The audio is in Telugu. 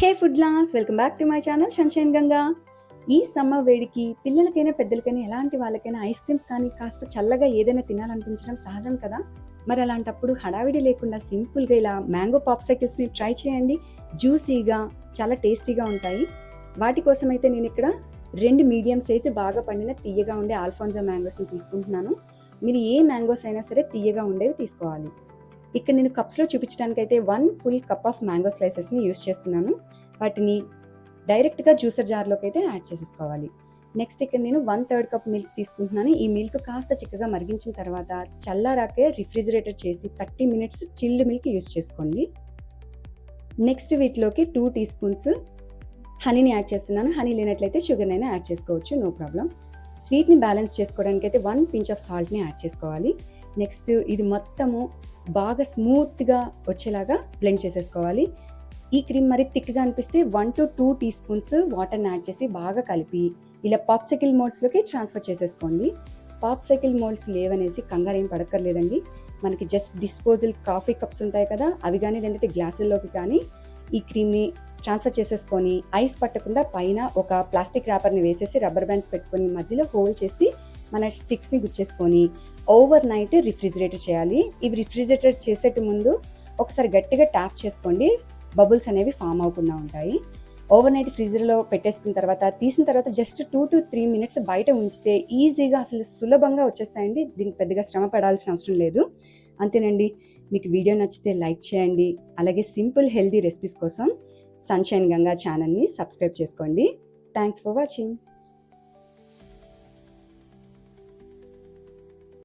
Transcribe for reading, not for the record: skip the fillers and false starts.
హే ఫుడ్ లాస్, welcome back to my channel sunshine Ganga. ఈ సమ్మర్ వేడికి పిల్లలకైనా పెద్దలకైనా ఎలాంటి వాళ్ళకైనా ఐస్ క్రీమ్స్ కానీ కాస్త చల్లగా ఏదైనా తినాలనిపించడం సహజం కదా. మరి అలాంటప్పుడు హడావిడి లేకుండా సింపుల్గా ఇలా మ్యాంగో పాప్సికల్స్ని ట్రై చేయండి. జ్యూసీగా చాలా టేస్టీగా ఉంటాయి. వాటి కోసం అయితే నేను ఇక్కడ 2 మీడియం సైజు బాగా పండిన తీయగా ఉండే ఆల్ఫాన్సో మ్యాంగోస్ని తీసుకుంటున్నాను. మీరు ఏ మ్యాంగోస్ అయినా సరే తీయగా ఉండేవి తీసుకోవాలి. ఇక్కడ నేను కప్స్లో చూపించడానికైతే 1 ఫుల్ కప్ ఆఫ్ మ్యాంగో స్లైసెస్ని యూస్ చేస్తున్నాను. వాటిని డైరెక్ట్గా జ్యూసర్ జార్లోకి అయితే యాడ్ చేసేసుకోవాలి. నెక్స్ట్ ఇక్కడ నేను 1/3 కప్ మిల్క్ తీసుకుంటున్నాను. ఈ మిల్క్ కాస్త చిక్కగా మరిగించిన తర్వాత చల్లారాకే రిఫ్రిజిరేటర్ చేసి 30 మినిట్స్ చిల్డ్ మిల్క్ యూస్ చేసుకోండి. నెక్స్ట్ వీటిలోకి 2 టీ స్పూన్స్ హనీని యాడ్ చేస్తున్నాను. హనీ లేనట్లయితే షుగర్నైనా యాడ్ చేసుకోవచ్చు, నో ప్రాబ్లం. స్వీట్ని బ్యాలెన్స్ చేసుకోవడానికి అయితే 1 పించ్ ఆఫ్ సాల్ట్ని యాడ్ చేసుకోవాలి. నెక్స్ట్ ఇది మొత్తము బాగా స్మూత్గా వచ్చేలాగా బ్లెండ్ చేసేసుకోవాలి. ఈ క్రీమ్ మరి థిక్గా అనిపిస్తే 1 to 2 టీ స్పూన్స్ వాటర్ని యాడ్ చేసి బాగా కలిపి ఇలా పాప్సికల్ మోల్డ్స్లోకి ట్రాన్స్ఫర్ చేసేసుకోండి. పాప్సికల్ మోల్డ్స్ లేవనేసి కంగారు ఏం పడక్కర్లేదండి. మనకి జస్ట్ డిస్పోజల్ కాఫీ కప్స్ ఉంటాయి కదా, అవి కానీ లేదంటే గ్లాసుల్లోకి కానీ ఈ క్రీమ్ని ట్రాన్స్ఫర్ చేసేసుకొని ఐస్ పట్టకుండా పైన ఒక ప్లాస్టిక్ ర్యాపర్ని వేసేసి రబ్బర్ బ్యాండ్స్ పెట్టుకొని మధ్యలో హోల్డ్ చేసి మన స్టిక్స్ని గుచ్చేసుకొని ఓవర్ నైట్ రిఫ్రిజిరేటర్ చేయాలి. ఇవి రిఫ్రిజిరేటర్ చేసేట ముందు ఒకసారి గట్టిగా ట్యాప్ చేసుకోండి, బబుల్స్ అనేవి ఫామ్ అవ్వకుండా ఉంటాయి. ఓవర్ నైట్ ఫ్రీజర్లో పెట్టేసుకున్న తర్వాత తీసిన తర్వాత జస్ట్ 2 to 3 మినిట్స్ బయట ఉంచితే ఈజీగా అసలు సులభంగా వచ్చేస్తాయండి. దీనికి పెద్దగా శ్రమ పడాల్సిన అవసరం లేదు. అంతేనండి. మీకు వీడియో నచ్చితే లైక్ చేయండి. అలాగే సింపుల్ హెల్దీ రెసిపీస్ కోసం సన్షైన్ గంగా ఛానల్ని సబ్స్క్రైబ్ చేసుకోండి. Thanks for watching.